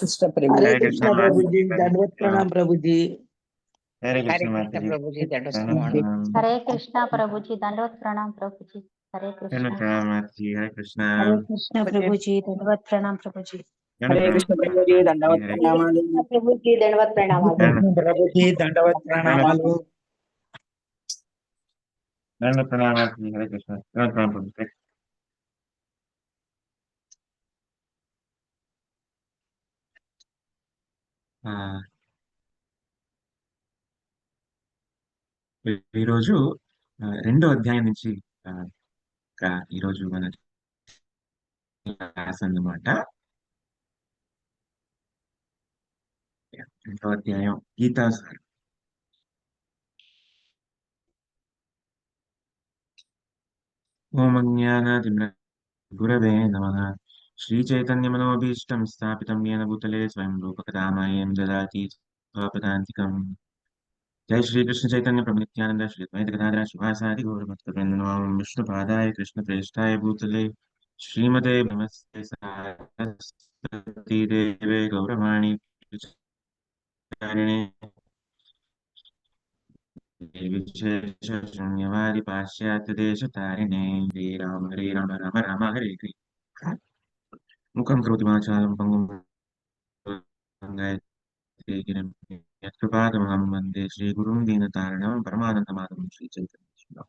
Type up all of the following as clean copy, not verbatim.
कृष्ण प्रभु हरे हरे कृष्ण कृष्ण प्रभु माता जी, जी, हरे दंडवत कृष्ण। प्रणाम प्रभु जी। हरे हरे कृष्ण माता कृष्ण जी, प्रभु जी दंडवत दंडवत प्रणाम। प्रणाम। हरे कृष्णा प्रभु जी, दंडवत प्रणाम प्रभु जी। हरे दंडवत कृष्णा। प्रणाम माता जी, हरे कृष्ण। हरे कृष्णा प्रभु जी, दंडवत प्रणाम प्रभु जी। दंडवत हरे प्रणाम कृष्ण प्रभु जी माता जी, दंडवत हरे प्रणाम। प्रभु जी, दंडवत प्रणाम। दंडवत कृष्ण प्रभु जी, दंडवत दंडवत प्रणामालु। दंडवत प्रणाम माता जी, हरे कृष्ण। दंडवत प्रणाम प्रभु जी। ఆ, ఈరోజు రెండో అధ్యాయం నుంచి ఆ, ఈరోజు మన క్లాస్ అన్నమాట. రెండో అధ్యాయం గీతా సార్. ఓం అజ్ఞానాతిమ్ర గురవే నమః. శ్రీచైతన్యమనోభీష్టం స్థాపితం येन భూతలే స్వయం రూపకదామయం దదాతి స్వపదాంతికం. जय श्री कृष्ण चैतन्य प्रभु नित्यानंद श्री अद्वैत गदाधर शिवासादि गौरभक्तवृंद नमामि विष्णु पादाय कृष्ण प्रेष्ठाय भूतले श्रीमते नमस्ते सरस्वती देवे गौरवाणी प्रचारिणे विशेष शून्यवादि पाश्चात्य देश तारिणे हरे राम राम राम हरे हरे. मुखं करोति वाचालं पङ्गुं यत्कृपातमहं वन्दे श्रीगुरुं दीनतारिणं परमानन्दमाधवं श्रीचैतन्यम्.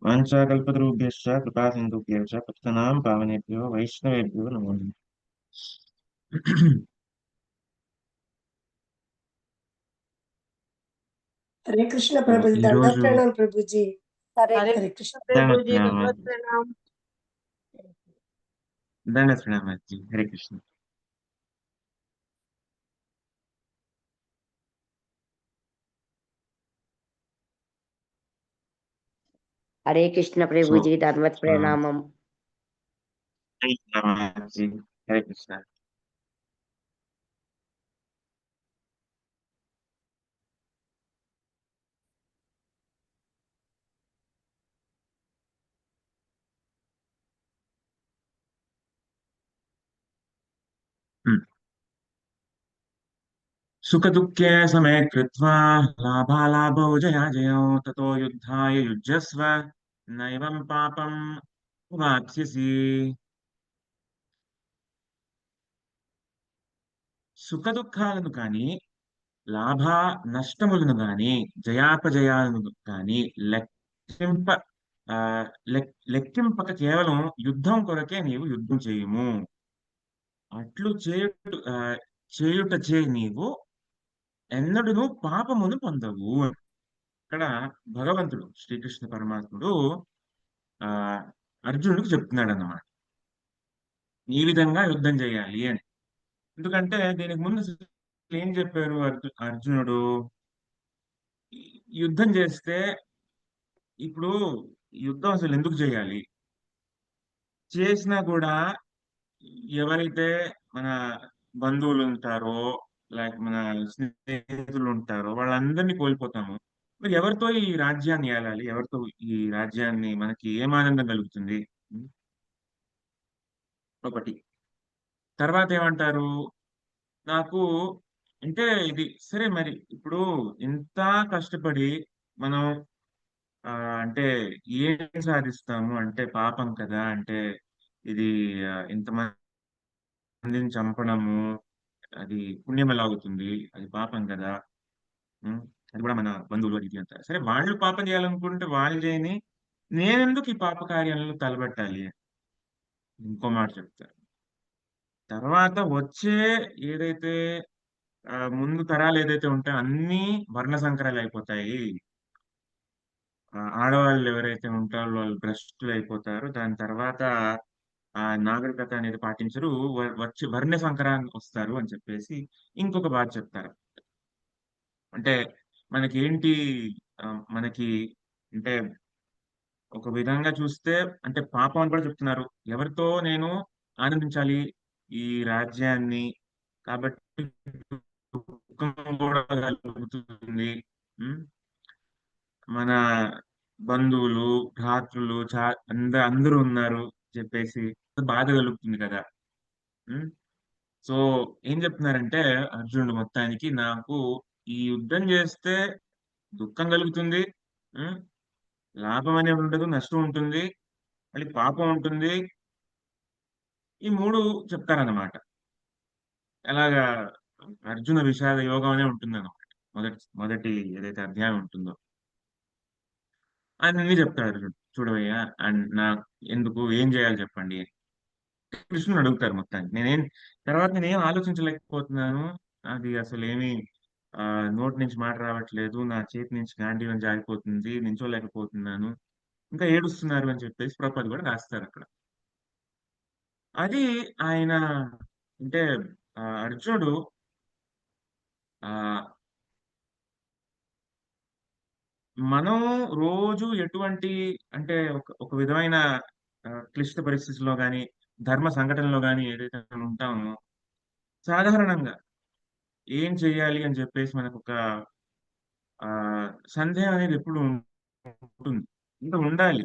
वाञ्छाकल्पतरुभ्यश्च कृपासिन्धुभ्यश्च पतितानां पावनेभ्यो वैष्णवेभ्यो नमो नमः. हरे कृष्ण प्रभु जी, ఈ दंडवत రోజు प्रणाम प्रभु जी। हरे हरे कृष्ण प्रभु जी, దండప్రణామ दंडवत प्रणाम। దండప్రణామాజీ, హరే కృష్ణ. हरे कृष्ण సో प्रभु जी दंडवत प्रणामम। దండప్రణామాజీ, హరే కృష్ణ. सुखदुःखे समे कृत्वा लाभालाभौ जयाजयौ ततो युद्धाय युज्यस्व नैवं पापं वाप्स्यसि. సుఖదుఖాలను కానీ లాభ నష్టములను కానీ జయాపజయాలను కానీ లెక్కింప ఆ, లెక్కింపక కేవలం యుద్ధం కొరకే నీవు యుద్ధం చేయుము. అట్లు చేయుటచే నీవు ఎన్నడూను పాపమును పొందవు. ఇక్కడ భగవంతుడు శ్రీకృష్ణ పరమాత్ముడు ఆ అర్జునుడికి చెప్తున్నాడు అన్నమాట, ఈ విధంగా యుద్ధం చేయాలి అని. ఎందుకంటే దీనికి ముందు ఏం చెప్పారు అర్జునుడు, యుద్ధం చేస్తే ఇప్పుడు యుద్ధం అసలు ఎందుకు చేయాలి, చేసినా కూడా ఎవరైతే మన బంధువులు ఉంటారో లేక మన స్నేహితులు ఉంటారో వాళ్ళందరినీ కోల్పోతాము. మరి ఎవరితో ఈ రాజ్యాన్ని ఏలాలి, ఎవరితో ఈ రాజ్యాన్ని మనకి ఏం ఆనందం కలుగుతుంది? ఒకటి. తర్వాత ఏమంటారు, నాకు అంటే ఇది సరే, మరి ఇప్పుడు ఇంత కష్టపడి మనం ఆ, అంటే ఏం సాధిస్తాము అంటే పాపం కదా, అంటే ఇది ఇంతమందిని చంపడము అది పుణ్యం ఎలా అవుతుంది, అది పాపం కదా. ఉం? అది కూడా మన బంధువులు అది ఇది అంటారు. సరే, వాళ్ళు పాపం చేయాలనుకుంటే వాళ్ళు చేయని, నేనెందుకు ఈ పాప కార్యాలను తలబెట్టాలి? ఇంకో మాట చెప్తారు. తర్వాత వచ్చే ఏదైతే ముందు తరాలు ఏదైతే ఉంటాయో అన్ని వర్ణ సంకరాలు అయిపోతాయి. ఆడవాళ్ళు ఎవరైతే ఉంటారో వాళ్ళు భ్రష్టులు అయిపోతారు. దాని తర్వాత ఆ నాగరికత అనేది పాటించరు, వచ్చి వర్ణ సంకరాన్ని వస్తారు అని చెప్పేసి ఇంకొక బాధ చెప్తారు. అంటే మనకి ఏంటి, ఆ, మనకి అంటే ఒక విధంగా చూస్తే అంటే పాపం అని కూడా చెప్తున్నారు. ఎవరితో నేను ఆనందించాలి ఈ రాజ్యాన్ని, కాబట్టి దుఃఖం కూడా కలుగుతుంది. ఉం? మన బంధువులు భ్రాతృలు అందరూ ఉన్నారు చెప్పేసి బాధ కలుగుతుంది కదా. ఉం? సో ఏం చెప్తున్నారంటే అర్జునుడు మొత్తానికి నాకు ఈ యుద్ధం చేస్తే దుఃఖం కలుగుతుంది, ఉం? లాభం అనేది ఉండదు, నష్టం ఉంటుంది, మళ్ళీ పాపం ఉంటుంది. ఈ మూడు చెప్తారన్నమాట. ఎలాగా అర్జున విషాద యోగం అనే ఉంటుంది అన్నమాట. మొదటి మొదటి ఏదైతే అధ్యాయం ఉంటుందో అన్ని చెప్తాడు అర్జునుడు. చూడవయ్యా అండ్ ఎందుకు ఏం చేయాలి చెప్పండి అని కృష్ణుడు అడుగుతారు మొత్తానికి. తర్వాత నేనేం ఆలోచించలేకపోతున్నాను, అది అసలు ఏమి నోటి నుంచి మాట రావట్లేదు, నా చేతి నుంచి గాంధీవం జారిపోతుంది, నించోలేకపోతున్నాను, ఇంకా ఏడుస్తున్నారు అని చెప్పేసి ప్రభుపాద కూడా రాస్తారు అక్కడ. అది ఆయన అంటే అర్జునుడు ఆ మనం రోజు ఎటువంటి అంటే ఒక విధమైన క్లిష్ట పరిస్థితుల్లో కానీ ధర్మ సంఘటనలో కానీ ఏదైతే మనం ఉంటామో సాధారణంగా ఏం చెయ్యాలి అని చెప్పేసి మనకు ఒక ఆ సందేహం అనేది ఎప్పుడు ఉంటుంది, ఇంకా ఉండాలి.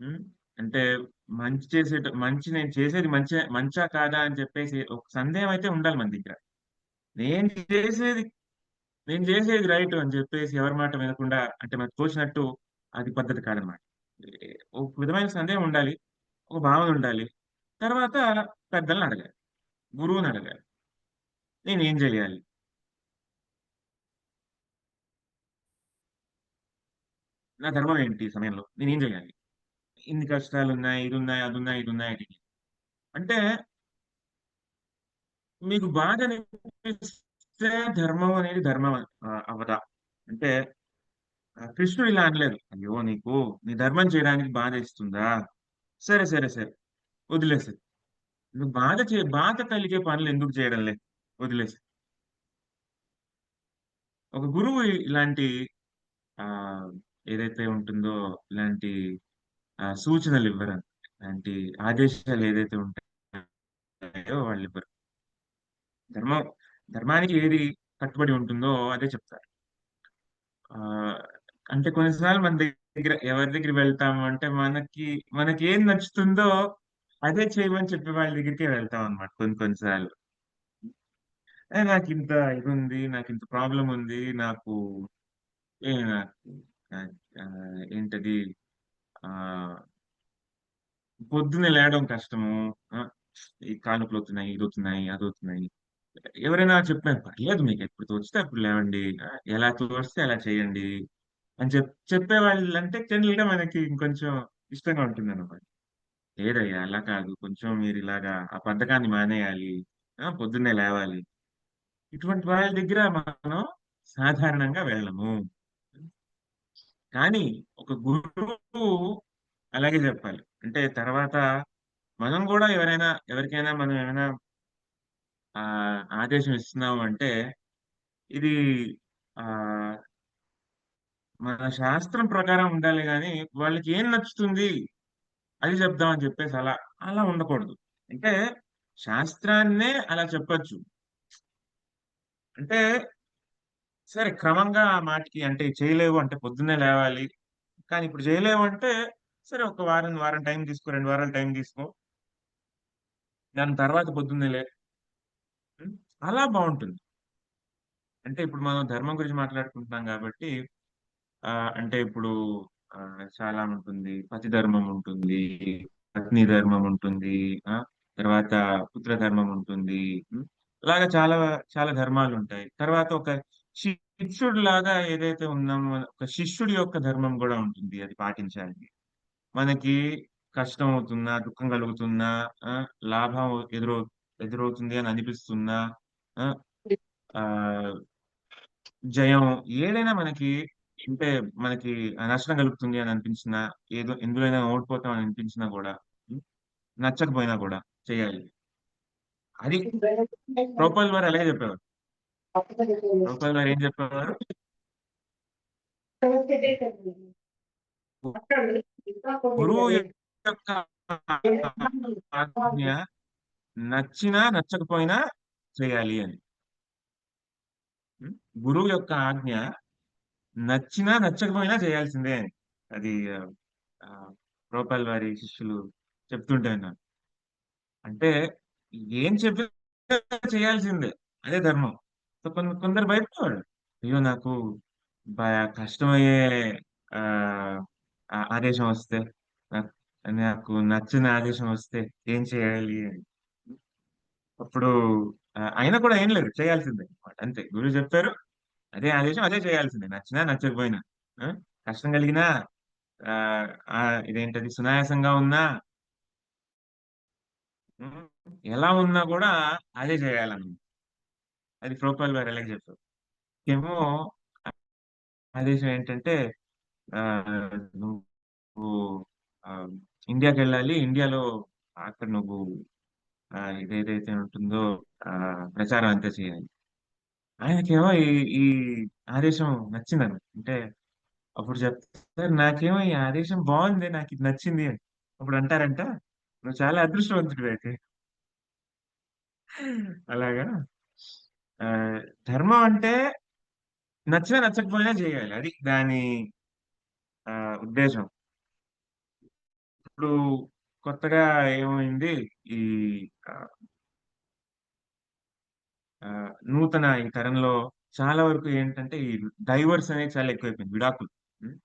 ఉం? అంటే మంచి నేను చేసేది మంచా కాదా అని చెప్పేసి ఒక సందేహం అయితే ఉండాలి మన దగ్గర. నేను చేసేది నేను చేసేది రైట్ అని చెప్పేసి ఎవరి మాట వినకుండా అంటే మనకు తోచినట్టు అది పద్ధతి కాదనమాట. ఒక విధమైన సందేహం ఉండాలి, ఒక భావన ఉండాలి. తర్వాత పెద్దలను అడగాలి, గురువుని అడగాలి, నేను ఏం చేయాలి, నా ధర్మం ఏంటి ఈ సమయంలో, నేను ఏం చేయాలి, ఇన్ని కష్టాలు ఉన్నాయి, ఇది ఉన్నాయి, అది ఉన్నాయి, ఇది ఉన్నాయి, అది అంటే మీకు బాధ అనిపిస్తే ధర్మం అనేది ధర్మం అవదా అంటే కృష్ణుడు ఇలా అనలేదు. అయ్యో నీ ధర్మం చేయడానికి బాధ ఇస్తుందా, సరే సరే సరే వదిలేసి నువ్వు బాధ కలిగే పనులు ఎందుకు చేయడం లేదు, వదిలేసి. ఒక గురువు ఇలాంటి ఆ ఏదైతే ఉంటుందో ఇలాంటి సూచనలు ఇవ్వరు, ఇలాంటి ఆదేశాలు ఏదైతే ఉంటాయో వాళ్ళు ఇవ్వరు. ధర్మం ధర్మానికి ఏది కట్టుబడి ఉంటుందో అదే చెప్తారు. ఆ అంటే కొన్నిసార్లు మన దగ్గర ఎవరి దగ్గర వెళ్తాము అంటే మనకి ఏం నచ్చుతుందో అదే చేయమని చెప్పే వాళ్ళ దగ్గరికే వెళ్తాం అనమాట కొన్నిసార్లు. నాకు ఇంత ఇది ఉంది, నాకు ఇంత ప్రాబ్లం ఉంది, నాకు నాకు ఆ, ఆ, ఏంటది ఆ పొద్దున్నే లేవడం కష్టము, ఆ, ఈ కానుకలు అవుతున్నాయి, ఇది అవుతున్నాయి, అది అవుతున్నాయి. ఎవరైనా చెప్పారు పర్లేదు మీకు ఎప్పుడు తోచితే అప్పుడు లేవండి, ఎలా తోస్తే అలా చేయండి అని చెప్పే వాళ్ళు అంటే జనరల్ గా మనకి ఇంకొంచెం ఇష్టంగా ఉంటుంది అనమాట. లేదయ్యా అలా కాదు, కొంచెం మీరు ఇలాగా ఆ పథకాన్ని మానేయాలి, పొద్దున్నే లేవాలి. ఇటువంటి వాళ్ళ దగ్గర మనం సాధారణంగా వెళ్ళము. కానీ ఒక గురువు అలాగే చెప్పాలి. అంటే తర్వాత మనం కూడా ఎవరికైనా మనం ఏమైనా ఆ ఆదేశం ఇస్తున్నాము అంటే ఇది ఆ మన శాస్త్రం ప్రకారం ఉండాలి కానీ వాళ్ళకి ఏం నచ్చుతుంది అది చెప్దామని చెప్పేసి అలా అలా ఉండకూడదు. అంటే శాస్త్రాన్నే అలా చెప్పొచ్చు. అంటే సరే క్రమంగా ఆ మాటకి అంటే చేయలేవు అంటే పొద్దున్నే లేవాలి, కానీ ఇప్పుడు చేయలేవు అంటే సరే ఒక వారం టైం తీసుకో, 2 వారాలు టైం తీసుకో, దాని తర్వాత పొద్దున్నే ఉం? అలా బాగుంటుంది. అంటే ఇప్పుడు మనం ధర్మం గురించి మాట్లాడుకుంటున్నాం కాబట్టి ఆ అంటే ఇప్పుడు ఆ చాలా ఉంటుంది, పతి ధర్మం ఉంటుంది, పత్ని ధర్మం ఉంటుంది, ఆ తర్వాత పుత్ర ధర్మం ఉంటుంది. ఉం? అలాగా చాలా చాలా ధర్మాలు ఉంటాయి. తర్వాత ఒక శిష్యుడు లాగా ఏదైతే ఉన్నామో ఒక శిష్యుడి యొక్క ధర్మం కూడా ఉంటుంది, అది పాటించాలి. మనకి కష్టం అవుతున్నా, దుఃఖం కలుగుతున్నా, ఆ లాభం ఎదురవుతుంది అని అనిపిస్తున్నా, ఆ ఆ, జయం ఏదైనా మనకి అంటే మనకి నష్టం కలుగుతుంది అని అనిపించినా, ఎందులోనైనా ఓడిపోతాం అని అనిపించినా కూడా ఉం, నచ్చకపోయినా కూడా చేయాలి. అది ప్రభుపాల్ వారు అలాగే చెప్పేవారు. ప్రభుపాల్ వారు ఏం చెప్పేవారు, గురువు యొక్క ఆజ్ఞ నచ్చినా నచ్చకపోయినా చేయాలి అని. ఉం? గురువు యొక్క ఆజ్ఞ నచ్చినా నచ్చకపోయినా చేయాల్సిందే అని. అది ఆ, ప్రభుపాల్ వారి శిష్యులు చెప్తుంటే విన్నాను. అంటే ఏం చెప్పినా చేయాల్సిందే. అదే ధర్మం. సో, కొందరు భయపడేవాళ్ళు. అయ్యో! నాకు కష్టమయ్యే ఆహ్, ఆదేశం వస్తే, నాకు నాకు నచ్చని ఆదేశం వస్తే ఏం చేయాలి అని. అప్పుడు అయినా కూడా ఏం లేదు. చేయాల్సిందే అన్నమాట. అంతే. గురువు చెప్పారు. అదే ఆదేశం. అదే చేయాల్సిందే. నచ్చినా, నచ్చకపోయినా. ఆ! కష్టం కలిగినా ఆహ్, ఇదేంటది సునాయాసంగా ఉన్నా హ్మ్. ఎలా ఉన్నా కూడా అదే చేయాలన్నమాట. అది ప్రభుపాల్ వారు అలాగే చెప్పారు. ఏమో ఆదేశం ఏంటంటే నువ్వు ఆహ్, ఇండియాకెళ్ళాలి. ఇండియాలో అక్కడ నువ్వు ఇదేదైతే ఉంటుందో ప్రచారం అంతా చేయాలి. ఆయనకేమో ఈ ఈ ఆదేశం నచ్చిందన్నమాట. అంటే అప్పుడు చెప్తారు, నాకేమో ఈ ఆదేశం బావుంది. నాకిది నచ్చింది అని. అప్పుడు అంటారంట, "నువ్వు చాలా అదృష్టవంతుడివయితే." అలాగా ఆహ్, ధర్మం అంటే నచ్చినా, నచ్చకపోయినా చేయాలి. అది దాని ఉద్దేశం. ఇప్పుడు కొత్తగా ఏమైంది, ఈ ఆహ్, నూతన ఈ తరంలో చాలా వరకు ఏంటంటే, ఈ డైవర్స్ అనేది చాలా ఎక్కువైపోయింది. విడాకులు. హ్మ్.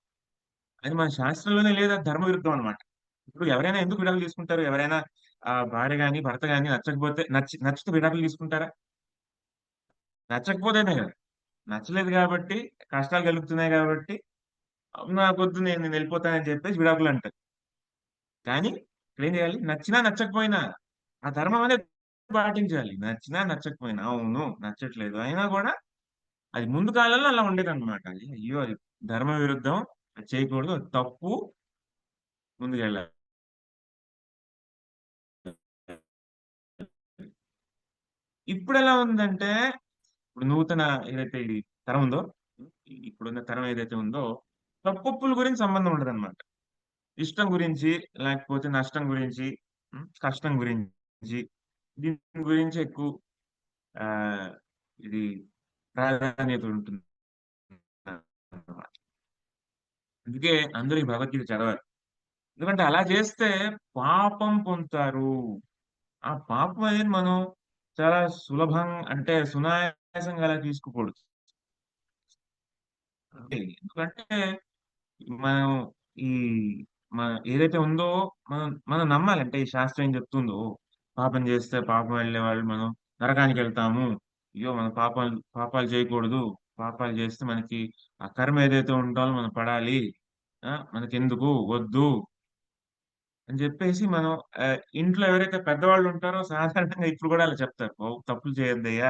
అది మన శాస్త్రంలోనే లేదు. అది ధర్మ విరుద్ధం అన్నమాట. ఇప్పుడు ఎవరైనా ఎందుకు విడాకులు తీసుకుంటారు? ఎవరైనా భార్య గాని, భర్త గాని నచ్చకపోతే నచ్చితే విడాకులు తీసుకుంటారా? నచ్చకపోతేనే కదా! నచ్చలేదు కాబట్టి, కష్టాలు కలుగుతున్నాయి కాబట్టి, నాకొద్దు నేనెళ్ళిపోతానని చెప్పేసి విడాకులంటారు. కానీ ఇక్కడేం చేయాలి? నచ్చినా, నచ్చకపోయినా ఆ ధర్మం అనేది పాటించాలి. నచ్చినా, నచ్చకపోయినా. అవును. నచ్చట్లేదు. అయినా గూడా అది ముందు కాలంలో అలా ఉండేదన్నమాట. అది అయ్యో! అది ధర్మ విరుద్ధం. అది చేయకూడదు. అది తప్పు. ముందుకెళ్ళాలి. ఇప్పుడెలా ఉందంటే, ఇప్పుడు నూతన ఏదైతే ఈ తరం ఉందో, ఇప్పుడున్న తరం ఏదైతే ఉందో, తప్పొప్పుల గురించి సంబంధం ఉండదన్నమాట. ఇష్టం గురించి, లేకపోతే నష్టం గురించి, కష్టం గురించి, దీని గురించి ఎక్కువ ఆహ్, ఇది ప్రాధాన్యత ఉంటుందన్నమాట. అందుకే అందరూ ఈ భగవద్గీత చదవాలి. ఎందుకంటే అలా చేస్తే పాపం పొందుతారు. ఆ పాపం అనేది మనం చాలా అంటే సునాయాసంగా అలా తీసుకోకూడదు. ఎందుకంటే మనం ఈ ఏదైతే ఉందో మనం మనం నమ్మాలి. అంటే ఈ శాస్త్రం ఏం చెప్తుందో, పాపం చేస్తే పాపం వెళ్ళేవాళ్ళు మనం నరకానికెళ్తాము. అయ్యో! మనం పాపాలు చేయకూడదు. పాపాలు చేస్తే మనకి ఆ కర్మ ఏదైతే ఉండాలో మనం పడాలి. మనకెందుకు వద్దు అని చెప్పేసి మనం ఇంట్లో ఎవరైతే పెద్దవాళ్ళు ఉంటారో సాధారణంగా ఇప్పుడు కూడా అలా చెప్తారు. తప్పులు చేయొద్దయ్యా!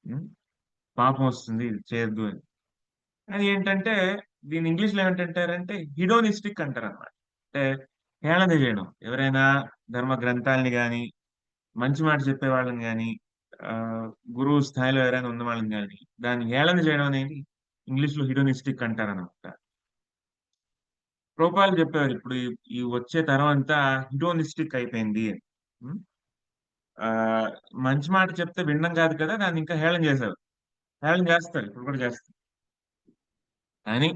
హ్మ్. పాపం వస్తుంది. ఇది చేయొద్దు అని. అది ఏంటంటే దీన్ని ఇంగ్లీష్‌లో ఏమంటంటారంటే హిడోనిస్టిక్ అంటారనమాట. అంటే హేళన చేయడం. ఎవరైనా ధర్మ గ్రంథాలని గాని, మంచి మాట చెప్పేవాళ్ళని గాని, ఆహ్, గురువు స్థాయిలో ఎవరైనా ఉన్నవాళ్ళని గాని, దాన్ని హేళన చేయడం అనేది ఇంగ్లీష్‌లో హిడోనిస్టిక్ అంటారనమాట. ప్రభుపాదులు చెప్పేవారు. ఇప్పుడు ఈ ఈ వచ్చే తరం అంతా హిడోనిస్టిక్ అయిపోయింది అని. హ్మ్. ఆహ్, మంచి మాట చెప్తే వినడం కాదు కదా! దాన్ని ఇంకా హేళన చేసేవారు. హేళన చేస్తారు. ఇప్పుడు కూడా చేస్తారు. కానీ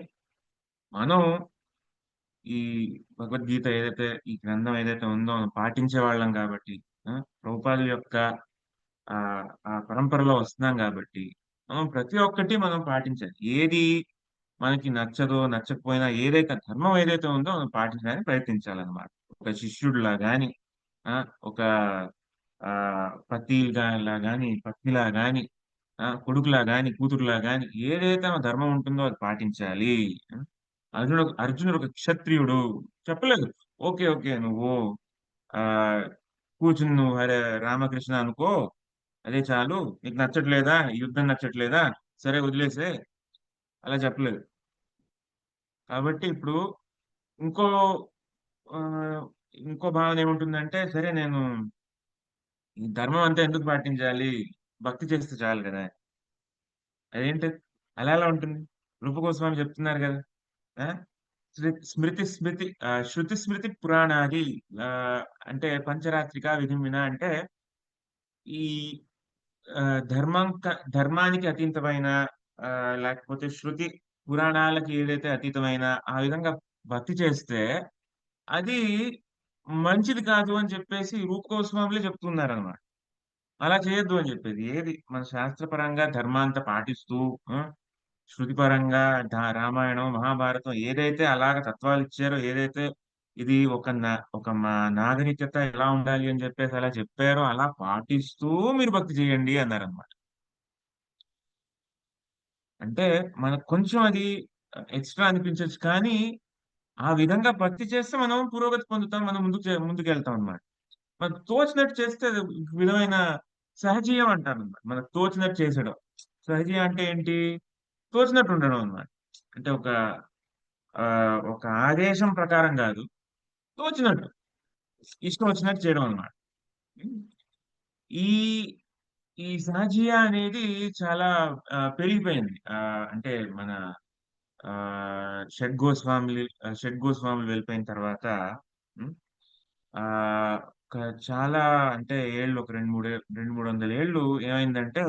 మనం ఈ భగవద్గీత ఏదైతే ఈ గ్రంథం ఏదైతే ఉందో మనం పాటించేవాళ్ళం కాబట్టి, ప్రభుపాదుల యొక్క ఆ పరంపరలో వస్తున్నాం కాబట్టి, మనం ప్రతి ఒక్కటి మనం పాటించాలి. ఏది మనకి నచ్చదో, నచ్చకపోయినా ఏదైతే ధర్మం ఏదైతే ఉందో మనం పాటించడానికి ప్రయత్నించాలన్నమాట. ఒక శిష్యుడిలా గాని, ఆ! ఒక పతిగా గాని, పత్నిలా గాని, కొడుకులా గాని, కూతురులా గాని ఏదైతే మన ధర్మం ఉంటుందో అది పాటించాలి. హ్మ్. అర్జునుడు ఒక క్షత్రియుడు. చెప్పలేదు. ఓకే. ఓకే. నువ్వు ఆహ్, కూర్చొని నువ్వు హరే రామకృష్ణ అనుకో. అదే చాలు. నీకు నచ్చట్లేదా? ఈ యుద్ధం నచ్చట్లేదా? సరే వదిలేసేయ్. అలా చెప్పలేదు. కాబట్టి ఇప్పుడు ఇంకో ఆహ్, ఇంకో భావన ఏముంటుందంటే, సరే నేను ఈ ధర్మం అంతా ఎందుకు పాటించాలి? భక్తి చేస్తే చాలు గదా! అదేంటది? అలా ఎలా ఉంటుంది? రూప గోస్వామి చెప్తున్నారు గదా! ఆ! శృతి స్మృతి పురాణాది అంటే పంచరాత్రిక విధింబిన అంటే ఈ ధర్మానికి అతీతమైన లేకపోతే శృతి పురాణాలకి ఏదైతే అతీతమైన ఆ విధంగా భక్తి చేస్తే అది మంచిది కాదు అని చెప్పేసి రూప గోస్వాములే చెప్తున్నారనమాట. అలా చేయొద్దు అని చెప్పేది. ఏది మన శాస్త్రపరంగా ధర్మాంత పాటిస్తూ ఆ! శృతిపరంగా రామాయణం, మహాభారతం ఏదైతే అలాగ తత్వాలిచ్చారో, ఏదైతే ఇది ఒక నాగరికత ఎలా ఉండాలి అని చెప్పేసి అలా చెప్పారో, అలా పాటిస్తూ మీరు భక్తి చేయండి అన్నారనమాట. అంటే మనకు కొంచెం అది ఎక్స్‌ట్రా అనిపించొచ్చు. కానీ, ఆ విధంగా భక్తి చేస్తే మనం పురోగతి పొందుతాం. మనం ముందుకెళ్తాం అన్నమాట. మనకు తోచినట్టు చేస్తే అది ఒక విధమైన సహజీయం అంటారన్నమాట. మనకు తోచినట్టు చేసేయడం. సహజీయం అంటే ఏంటి? తోచినట్టు ఉండడం అన్నమాట. అంటే ఒక ఆదేశం ప్రకారం గాదు. తోచినట్టు. ఇష్టం వచ్చినట్టు చేయడం అన్నమాట. హ్మ్. ఈ ఈ సహజీయ అనేది చాలా పెరిగిపోయింది. అంటే మన షడ్గోస్వాములు వెళ్ళిపోయిన తర్వాత హ్మ్. ఆహ్, ఒక చాలా అంటే ఏళ్ళు ఒక 2, 300 ఏళ్ళు ఏమైందంటే,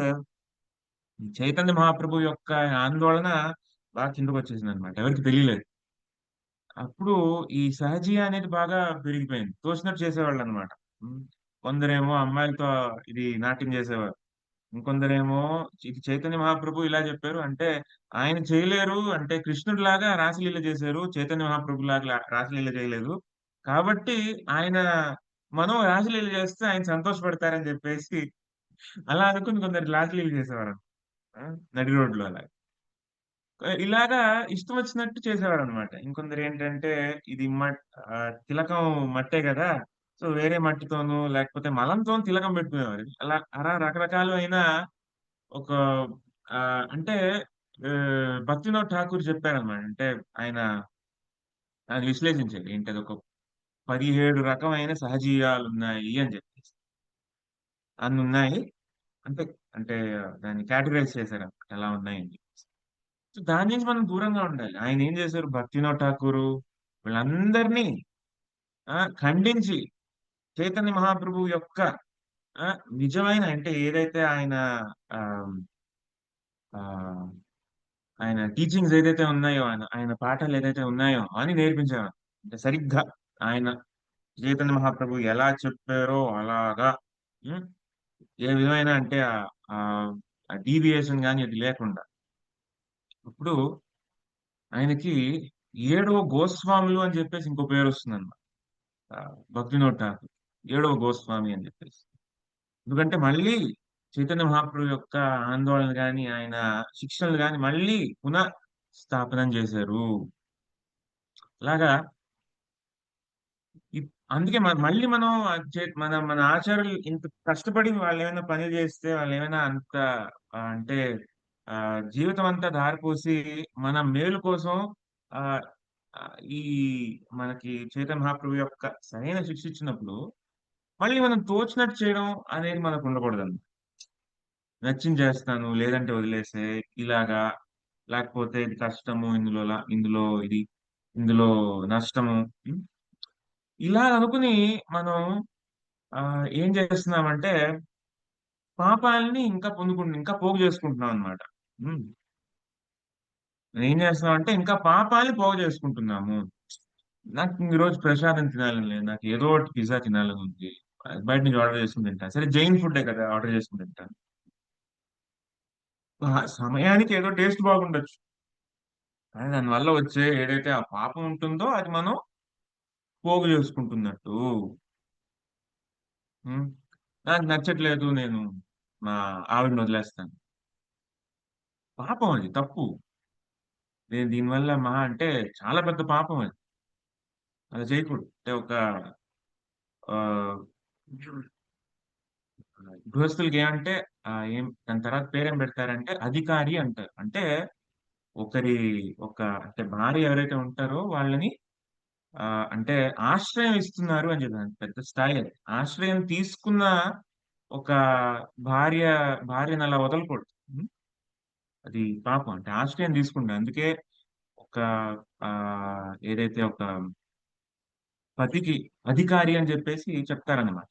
చైతన్య మహాప్రభు యొక్క ఆందోళన బాగా కిందకొచ్చేసిందనమాట. ఎవరికీ తెలియలేదు. అప్పుడు ఈ సహజీయ అనేది బాగా పెరిగిపోయింది. తోచినట్టు చేసేవాళ్ళనమాట. హ్మ్. కొందరేమో అమ్మాయిలతో ఇది నాట్యం చేసేవారు. ఇంకొందరేమో ఇది చైతన్య మహాప్రభు ఇలా చెప్పారు. అంటే ఆయన చేయలేరు. అంటే కృష్ణుడిలాగా రాసలీల చేశారు. చైతన్య మహాప్రభులాగా రాసలీల చేయలేదు. కాబట్టి ఆయన మనం రాసలీల చేస్తే ఆయన సంతోషపడతారని చెప్పేసి అలా అనుకుని కొందరు రాసలీల చేసేవారు. ఆ! నడి రోడ్‌లో అలా. ఇలాగా ఇష్టం వచ్చినట్టు చేసేవారనమాట. ఇంకొందరేంటంటే ఇది తిలకం మట్టే గదా! సో, వేరే మట్టితోనో లేకపోతే మలంతోని తిలకం పెట్టుకునేవారు. అలా రకరకాలమైన ఒక అంటే భక్తినాథ్ ఠాకూర్ చెప్పారనమాట. అంటే ఆయన దాన్ని విశ్లేషించారు. ఏంటది ఒక 17 రకమైన సహజీయాలున్నాయి అని చెప్పేసి. అన్నున్నాయి. అంటే అంటే దాన్ని కేటగరైజ్ చేశారనమాట. ఎలా ఉన్నాయని. సో, దాని నుంచి మనం దూరంగా ఉండాలి. ఆయనేం చేశారు 'భక్తినాథ్ ఠాకూరు' వీళ్ళందరినీ ఖండించి చైతన్య మహాప్రభువు యొక్క నిజమైన అంటే ఏదైతే ఆహ్, ఆహ్, ఆయన టీచింగ్స్ ఏదైతే ఉన్నాయో, ఆయన ఆయన పాఠాలు ఏదైతే ఉన్నాయో అని నేర్పించేవారు. అంటే సరిగ్గా ఆయన చైతన్య మహాప్రభువు ఎలా చెప్పారో అలాగా హ్మ్. ఏ విధమైన అంటే డీవియేషన్ గాని అది లేకుండా. ఇప్పుడు ఆయనకి ఏడవ గోస్వాములు అని చెప్పేసి ఇంకో పేరొస్తుందన్నమాట. భక్తినాథ్ ఠాకూర్. ఏడవ గోస్వామి అని చెప్పేసి. ఎందుకంటే మళ్ళీ చైతన్య మహాప్రభు యొక్క ఆందోళన గాని, ఆయన శిక్షణలు గాని మళ్ళీ స్థాపనం చేశారు. అలాగా ఇప్ అందుకే మళ్ళీ మనం మన ఆచార్యులు ఇంత కష్టపడి వాళ్ళేమైనా పని చేస్తే, వాళ్ళేమైనా అంత అంటే జీవితం అంతా ధారపోసి మన మేలు కోసం ఆహ్, ఈ మనకి చైతన్య మహాప్రభు యొక్క సరైన శిక్ష ఇచ్చినప్పుడు, మళ్ళీ మనం తోచినట్టు చేయడం అనేది మనకు ఉండకూడదండి. నచ్చింది చేస్తాను, లేదంటే వదిలేసేయి ఇలాగా, లేకపోతే ఇది కష్టము, ఇందులో నష్టము. హ్మ్. ఇలా అనుకుని మనం ఏం చేస్తున్నామంటే పాపాల్ని ఇంకా పోగు చేసుకుంటున్నామనమాట. హ్మ్. ఏం చేస్తున్నామంటే ఇంకా పాపాల్ని పోగు చేసుకుంటున్నాము. నాకు ఈరోజు ప్రసాదం తినాలని లేదు. నాకు ఏదో ఒకటి పిజ్జా తినాలని ఉంది. బయట నుంచి ఆర్డర్ చేసుకొని తింటా. సరే జైన్ ఫుడ్డే కదా! ఆర్డర్ చేసుకొని తింటాను. సమయానికి ఏదో టేస్ట్ బాగుండొచ్చు. కానీ దానివల్ల వచ్చే ఏదైతే ఆ పాపం ఉంటుందో అది మనం పోగు చేసుకుంటున్నట్టు. హ్మ్. నాకు నచ్చట్లేదు నేను మా ఆవిడని వదిలేస్తాను. పాపం అది తప్పు. నేను దీనివల్ల మహా అంటే చాలా పెద్ద పాపం అది. అలా చేయకూడదు. అంటే ఒక ఆహ్, గృహస్థులకి ఏమంటే దాని తర్వాత పేరేం పెడతారంటే అధికారి అంటారు. అంటే ఒకరి అంటే భార్య ఎవరైతే ఉంటారో వాళ్ళని అంటే ఆశ్రయం ఇస్తున్నారు అని చెప్పాను. పెద్ద స్థాయి అది. ఆశ్రయం తీసుకున్న ఒక భార్య భార్యనలా వదలకూడదు. హ్మ్. అది పాపం. అంటే ఆశ్రయం తీసుకుంది. అందుకే ఒక ఏదైతే ఒక పతికి అధికారి అని చెప్పేసి చెప్తారన్నమాట.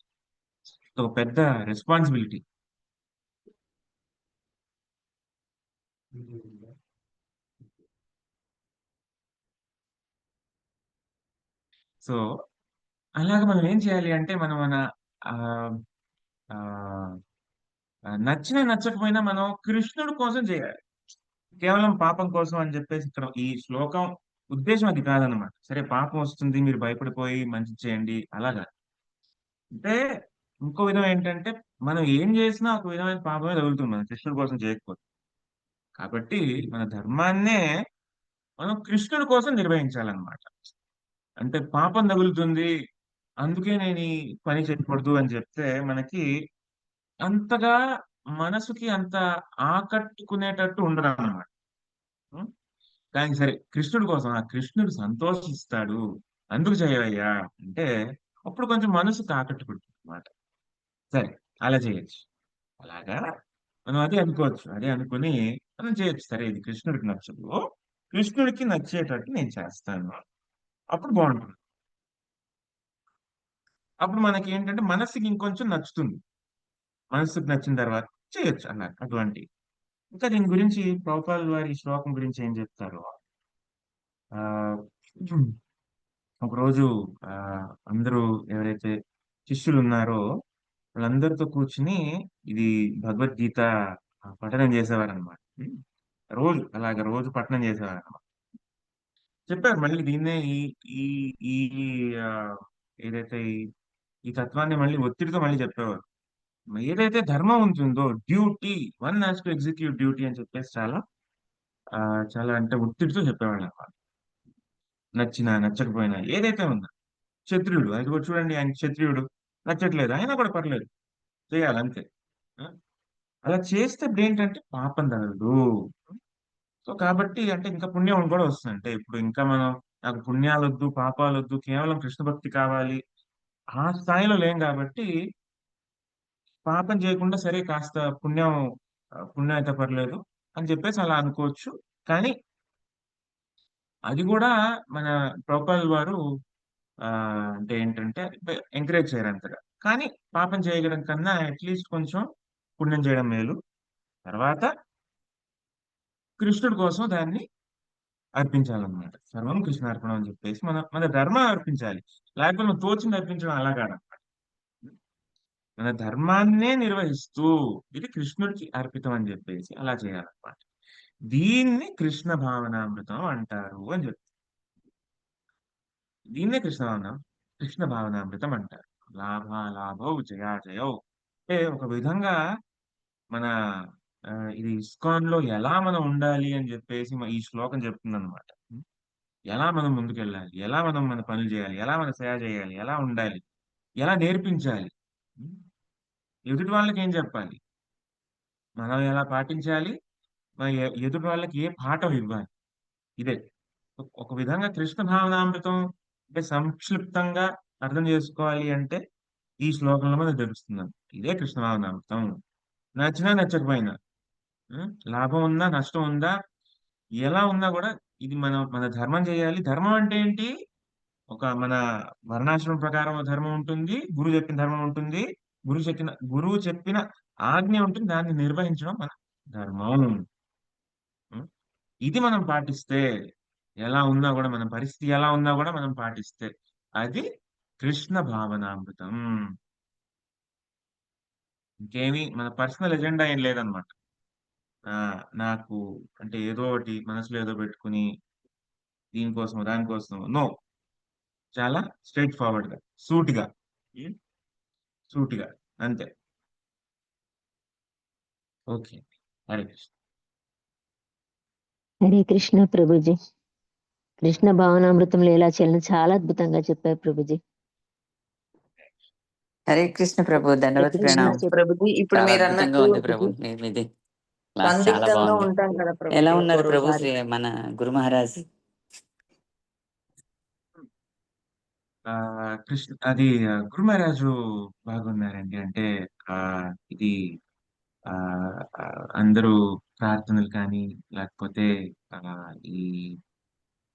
ఒక పెద్ద రెస్పాన్సిబిలిటీ. సో, అలాగ మనం ఏం చేయాలి అంటే మనం మన ఆహ్, ఆహ్ నచ్చినా నచ్చకపోయినా మనం కృష్ణుడి కోసం చేయాలి. కేవలం పాపం కోసం అని చెప్పేసి ఇక్కడ ఈ శ్లోకం ఉద్దేశం అది కాదనమాట. సరే పాపం వస్తుంది మీరు భయపడిపోయి మంచి చేయండి అలాగా. అంటే ఇంకో విధం ఏంటంటే మనం ఏం చేసినా ఒక విధమైన పాపమే తగులుతుంది మనం కృష్ణుడి కోసం చేయకపోతే. కాబట్టి మన ధర్మాన్నే మనం కృష్ణుడి కోసం నిర్వహించాలన్నమాట. అంటే పాపం తగులుతుంది అందుకే నేను ఈ పని చేయకూడదు అని చెప్తే మనకి అంతగా మనసుకి అంత ఆకట్టుకునేటట్టు ఉండదన్నమాట. ఉం? కానీ సరే కృష్ణుడి కోసం ఆ కృష్ణుడు సంతోషిస్తాడు అందుకు చేయవయ్యా అంటే అప్పుడు కొంచెం మనసుకు ఆకట్టుకుంటుంది అన్నమాట. సరే అలా చేయొచ్చు. అలాగా మనం అదే అనుకోవచ్చు. అదే అనుకుని మనం చేయొచ్చు. సరే ఇది కృష్ణుడికి నచ్చదు. కృష్ణుడికి నచ్చేటట్టు నేను చేస్తాను. అప్పుడు బాగుంటుంది. అప్పుడు మనకి ఏంటంటే మనసుకి ఇంకొంచెం నచ్చుతుంది. మనసుకు నచ్చిన తర్వాత చేయొచ్చు అన్నారు అటువంటి. ఇంకా దీని గురించి ప్రభుపాదుల వారి ఈ శ్లోకం గురించి ఏం చెప్తారు? ఆ ఒకరోజు ఆ అందరూ ఎవరైతే శిష్యులు ఉన్నారో వాళ్ళందరితో కూర్చుని ఇది భగవద్గీత పఠనం చేసేవారనమాట. రోజు అలాగ రోజు పఠనం చేసేవారనమాట. చెప్పారు మళ్ళీ దీన్నే ఈ ఈ ఈ ఆ, ఏదైతే ఈ తత్వాన్ని మళ్ళీ ఒత్తిడితో మళ్ళీ చెప్పేవారు. ఏదైతే ధర్మం ఉంటుందో duty, one has to execute duty అని చెప్పేసి ఆ, చాలా అంటే ఒత్తిడితో చెప్పేవాళ్ళు అన్నమాట. నచ్చినా నచ్చకపోయినా ఏదైతే ఉందో క్షత్రియుడు అది కూడా చూడండి ఆయన క్షత్రియుడు నచ్చట్లేదు అయినా కూడా పర్లేదు చేయాలి అంతే. ఆ? అలా చేస్తే ఇప్పుడు ఏంటంటే పాపం తగలదు. సో కాబట్టి అంటే ఇంకా పుణ్యం కూడా వస్తుంది. అంటే ఇప్పుడు ఇంకా మనం నాకు పుణ్యాలొద్దు పాపాలొద్దు కేవలం కృష్ణ భక్తి కావాలి ఆ స్థాయిలో లేం కాబట్టి పాపం చేయకుండా సరే కాస్త పుణ్యం అయితే పర్లేదు అని చెప్పేసి అలా అనుకోవచ్చు. కానీ అది కూడా మన ప్రభుపాదుల వారు ఆ అంటే ఏంటంటే ఎంకరేజ్ చేయరు అంతగా. కానీ పాపం చేయడం కన్నా అట్లీస్ట్ కొంచెం పుణ్యం చేయడం మేలు. తర్వాత కృష్ణుడి కోసం దాన్ని అర్పించాలన్నమాట. సర్వం కృష్ణార్పణం అని చెప్పేసి మన ధర్మం అర్పించాలి. లేకపోతే మనం తోచింది అర్పించడం అలా కాదన్నమాట. మన ధర్మాన్నే నిర్వహిస్తూ ఇది కృష్ణుడికి అర్పితం అని చెప్పేసి అలా చేయాలన్నమాట. దీన్ని కృష్ణ భావనామృతం అంటారు అని చెప్తారు. దీన్నే కృష్ణ భావనామృతం అంటారు. లాభాలాభౌ జయాజయౌ అంటే ఒక విధంగా మన ఇది ఇస్కాన్ లో ఎలా మనం ఉండాలి అని చెప్పేసి ఈ శ్లోకం చెప్తుంది అనమాట. ఎలా మనం ముందుకెళ్ళాలి, ఎలా మనం మన పనులు చేయాలి, ఎలా మన సేవ చేయాలి, ఎలా ఉండాలి, ఎలా నేర్పించాలి, ఎదుటి వాళ్ళకి ఏం చెప్పాలి, మనం ఎలా పాటించాలి, మన ఎదుటి వాళ్ళకి ఏ పాఠం ఇవ్వాలి. ఇదే ఒక విధంగా కృష్ణ భావనామృతం అంటే సంక్షిప్తంగా అర్థం చేసుకోవాలి అంటే ఈ శ్లోకంలో మనకు తెలుస్తుంది. ఇదే కృష్ణ భావనామృతం. నచ్చినా నచ్చకపోయినా లాభం ఉందా నష్టం ఉందా ఎలా ఉన్నా కూడా ఇది మన ధర్మం చేయాలి. ధర్మం అంటే ఏంటి? మన వర్ణాశ్రమం ప్రకారం ధర్మం ఉంటుంది, గురువు చెప్పిన ధర్మం ఉంటుంది, గురువు చెప్పిన ఆజ్ఞ ఉంటుంది, దాన్ని నిర్వహించడం మన ధర్మం. ఉం? ఇది మనం పాటిస్తే ఎలా ఉన్నా కూడా మన పరిస్థితి ఎలా ఉన్నా కూడా మనం పాటిస్తే అది కృష్ణ భావనామృతం. ఇంకేమి మన పర్సనల్ ఎజెండా ఏం లేదనమాట. నాకు అంటే ఏదో ఒకటి మనసులో ఏదో పెట్టుకుని దీనికోసం దానికోసం నో. చాలా స్ట్రైట్ ఫార్వర్డ్ గా సూటిగా ఉం? సూటిగా అంతే. ఓకే హరే కృష్ణ. హరే కృష్ణ ప్రభుజీ. కృష్ణ భావనామృతంలో ఎలా చేయాలని చాలా అద్భుతంగా చెప్పారు ప్రభుజీ. హరే కృష్ణ ప్రభు, ధన్యవాద కృష్ణ ప్రణామం. ప్రభుజీ ఇప్పుడు చాలా మీరు అద్భుతంగా అన్నట్టు ఉంది ప్రభు. మీది క్లాస్ చాలా సందిగ్ధంలో బాగుంది. ఉంటాం కదా ఎలా ప్రభుజీ ఉన్నారు ప్రభు ఒక్కోసారి. మన గురు మహారాజ్? కృష్ణ అది గురు మహారాజు బాగున్నారండి. అంటే ఆ ఇది ఆ ఆ, అందరూ ప్రార్థనలు కానీ లేకపోతే ఆ ఈ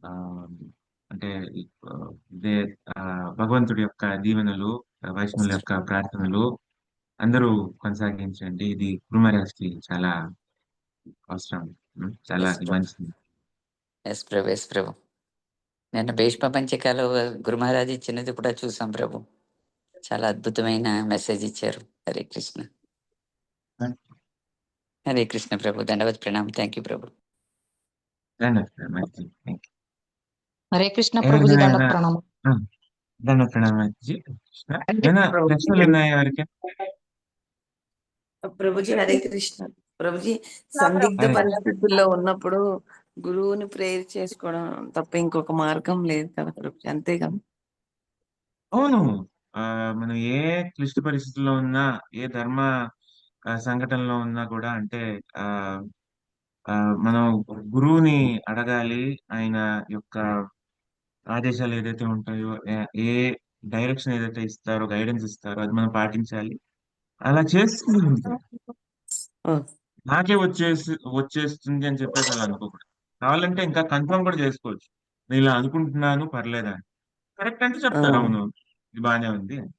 ఆ అంటే ఈ, ఆ, ఇదే ఆ, భగవంతుడి యొక్క దీవెనలు వైష్ణవుల యొక్క ప్రార్థనలు అందరూ కొనసాగించండి. ఇది గురు మహారాజ్కి చాలా అవసరం. చాలా ఎస్ ప్రభు, మంచిది. ఎస్ ప్రభు, ఎస్ ప్రభు. నేను భీష్మ పంచకాలు గురు మహారాజ్ ఇచ్చినది కూడా చూసాం ప్రభు. చాలా అద్భుతమైన మెసేజ్ ఇచ్చారు. హరే కృష్ణ. హరే కృష్ణ ప్రభు, దండవత్ ప్రణామం. థ్యాంక్ యూ ప్రభు. ధన్యవాదాలు మంచిది. Thank you. హరే కృష్ణ ప్రభుజీ, ఎవరికైనా దండవత్ ప్రణామం. ధన్యవాదాలు ప్రణామం మంచిది. ఏమైనా ప్రశ్నలు ఉన్నాయా ఎవరికి? ప్రభుజీ హరే కృష్ణ. ప్రభుజీ, సందిగ్ధ హరే పరిస్థితుల్లో ఉన్నప్పుడు గురువుని ప్రేయర్ చేసుకోవడం తప్ప ఇంకొక మార్గం లేదు కదా ప్రభుజీ, అంతే కదా? అవును. మనం ఏ క్లిష్ట పరిస్థితుల్లో ఉన్నా, ఏ ధర్మ సంఘటనలో ఉన్నా కూడా అంటే ఆ ఆ, మనం గురువుని అడగాలి. ఆయన యొక్క ఆదేశాలు ఏదైతే ఉంటాయో, ఏ డైరెక్షన్ ఏదైతే ఇస్తారో, గైడెన్స్ ఇస్తారో అది మనం పాటించాలి. అలా చేస్తుంది ఉంటే ఓ, నాకే వచ్చేస్తుంది అని చెప్పేసి అలా అనుకోకూడదు. కావాలంటే ఇంకా కన్ఫర్మ్ కూడా చేసుకోవచ్చు. నేను ఇలా అనుకుంటున్నాను, పర్లేదా అని. కరెక్ట్ అంటే చెప్తారు, ఆ, అవును ఇది బాగానే ఉంది అని.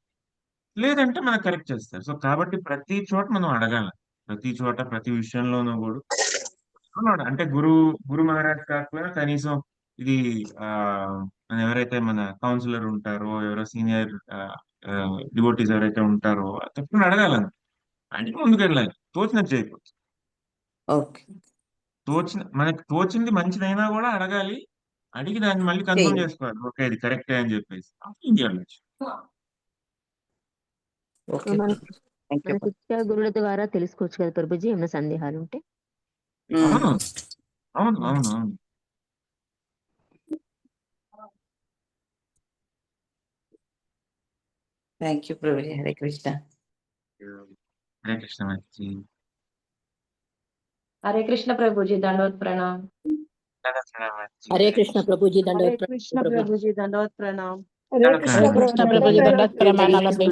లేదంటే మనకు కరెక్ట్ చేస్తారు. సో కాబట్టి ప్రతి చోట మనం అడగాలి. ప్రతి చోట ప్రతి విషయంలోనూ కూడా అవును. అంటే గురు మహారాజ్ కాకపోయినా కనీసం ఇది ఆ మన ఎవరైతే మన కౌన్సిలర్ ఉంటారో, ఎవరో సీనియర్ డివోటీస్ ఎవరైతే ఉంటారో తప్పకుండా అడగాలని. అంటే ముందుకు వెళ్ళాలి. తోచినది చేయకూడదు. ఓకే. మనకి తోచింది మంచిదైనా కూడా అడగాలి. అడిగి దాన్ని మళ్ళీ కన్ఫర్మ్ చేయండి. చేసుకోవాలి. ఓకే ఇది కరెక్టే అని చెప్పేసి అప్పుడు ఇండియా వెళ్ళొచ్చు. ఓకే మన ప్రభుజీ. థ్యాంక్ మన యూ. శిక్షా గురువుల ద్వారా తెలుసుకోవచ్చు కదా ప్రభుజీ, ఏమైనా సందేహాలు ఉంటే. అవును అవును అవును అవును. Thank you Prabhuji. హరే కృష్ణ. హరే కృష్ణ మంచి. హరే కృష్ణ ప్రభుజీ, దండవత్ ప్రణామ్. హరే కృష్ణ ప్రభుజీ, హరే దండవత్ కృష్ణ ప్రణామం ప్రభుజీ. ప్రభుజీ, దండవత్ ప్రణామ్. హరే కృష్ణ హరే కృష్ణ ప్రభు. ప్రభుజీ, దండవత్ ప్రమాణాలండి.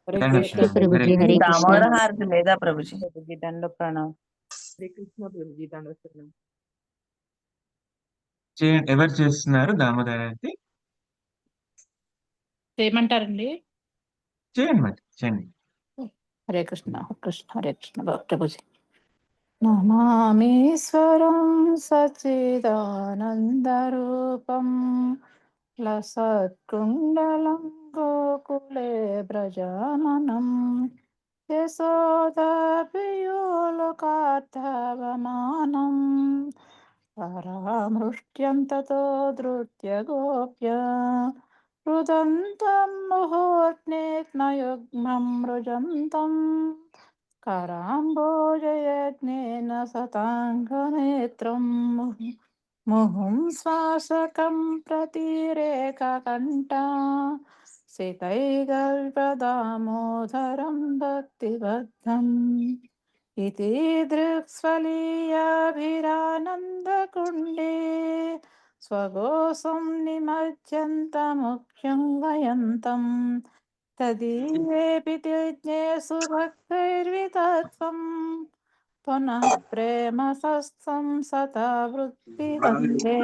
హరే ధన్యవాదాలు. కృష్ణ ప్రభుజీ, హరే హరే కృష్ణ. దామోదర హారతి లేదా ప్రభుజీ? ప్రభుజీ, దండవత్ ప్రణామ్. హరే కృష్ణ ప్రభుజీ, దండవత్ ప్రణామ్. ఎవరు చేస్తున్నారు దామోదరాన్ని? చేయమంటారండి? చేయండి మరి చేయండి. హరే కృష్ణ కృష్ణ హరే కృష్ణ ప్రభుజీ. నమామీశ్వరం సచ్చిదానందరూపం లసత్కుండలం గోకులే బ్రజాననం యశోదాపియోలకార్థవమానం పరామృష్ట్యం తతో ధృత్య గోప్య రుదంతం ముహూర్త్నేత్నయుగ్మం మృజంతం कराम्बोजयज्ञेन सताङ्गनेत्रं मुहुं श्वासकं प्रतिरेककण्ठा सितैगल्पदामोदरं भक्तिबद्धम् इति दृक्स्वलीयाभिरानन्दकुण्डे स्वगोसं निमज्जन्तमुख्यं गयन्तम् तदीयेऽपि त्यज्ञेषु भक्तैर्वितत्वं पुनः प्रेम सत्सं सता वृत्तिवन्दे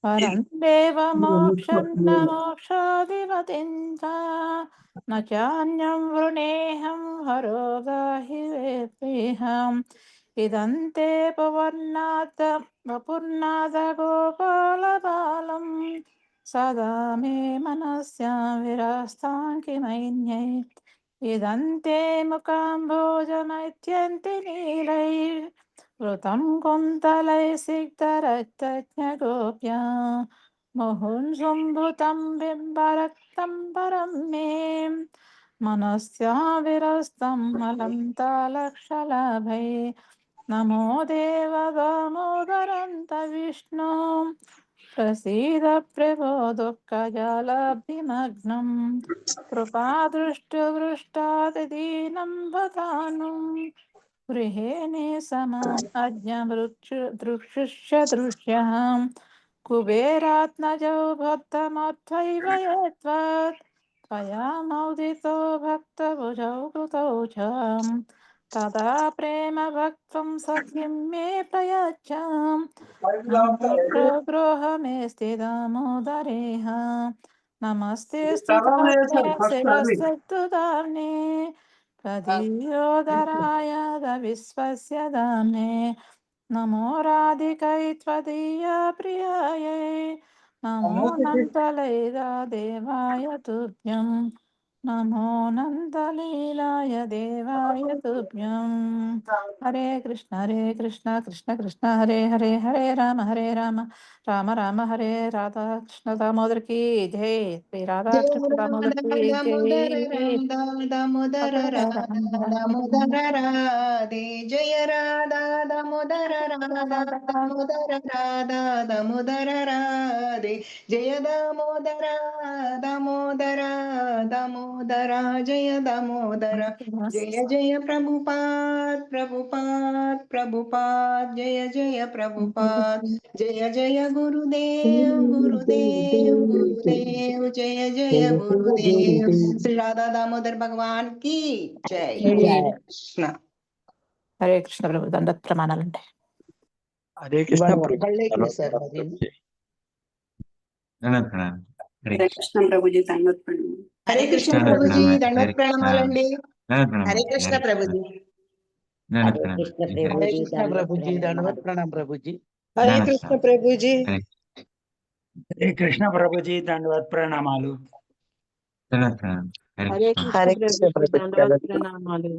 परं देवमोक्षं न मोक्षाधिपतिं च न चान्यं वृणेऽहं हरो गाहि वेत्तेऽहम् इदं ते पवर्णात् वपुर्नाथ गोपालबालम् सदा मे मनस्यां विरास्तां किमैन्यै इदं ते मुकाम्भोजमैत्यन्ति नीलैः वृतं कुन्तलैः सिक्तरक्तज्ञगोप्या मुहुर्सुम्भुतं बिम्बरक्तं परं मे मनस्या विरस्तं मलं तालक्षलाभै नमो देव दामोदरन्त विष्णु प्रसीद प्रभो दुःखजालाब्धिमग्नं कृपादृष्टवृष्टातिदीनं भतानुं गृहेणे समाज्ञमृक्षुश्च दृश्यः कुबेरात्मजौ भक्तमथैव यत्त्वत् त्वया मोदितो भक्तभुजौ कृतौ च तदा प्रेम भक्तं सखिं मे प्रयच्छ गृहमे स्थितमोदरेह नमस्ते शिरस्तु दाम्ने प्रदीयोदराय विश्वस्य दाम्ने नमो राधिकै त्वदीया प्रियायै नमो नन्दलैदा देवाय तुभ्यं నమో నందలీలాయ దేవాయ తుభ్యం. హరే కృష్ణ కృష్ణ కృష్ణ హరే హరే హరే రామ రామ రామ హరే రాధా కృష్ణ దామోదర్ కి జై. శ్రీ రాధా జయ కృష్ణ దామోదర్ కి దామోదర జై. రాధా దామోదర రాధా దామోదర రాధే జయ రాధా దామోదర రాధా దామోదర రాధా దామోదర రాధే జయ దామోదర దామోదర దామోదర జయ దామోదర జయ జయ ప్రభుపాద్ ప్రభుపాద్ ప్రభుపాద్ జయ జయ ప్రభుపాద్ జయ జయ గురుదేవ్ గురుదేవ్ गुरुदेव जय जय गुरुदेव श्री राधा दामोदर भगवान की जय జై. कृष्ण హరే కృష్ణ ప్రభు దండత్ ప్రమాణాలండి. हरे कृष्ण దండవత్ ప్రణామం. హరే హరే కృష్ణ. కృష్ణ ప్రభుజీ దండోత్ ప్రణామం. हरे कृष्ण దండవత్ प्रभु जी ప్రణామం. दंडवत హరే కృష్ణ. प्रणामाలండి దండవత్ ప్రణామం. हरे कृष्ण प्रभु जी దండవత్ హరే ప్రణామం. కృష్ణ హరే ప్రభుజీ हरे कृष्ण प्रभु जी दंडवत దండవత్ प्रणाम प्रभु जी हरे कृष्ण प्रभु जी हरे कृष्ण प्रभु जी दंडवत प्रणामाలు దండవత్ ప్రణామం. హరే హరే కృష్ణ. కృష్ణ ప్రభుజీ దండవత్ ప్రణామాలు.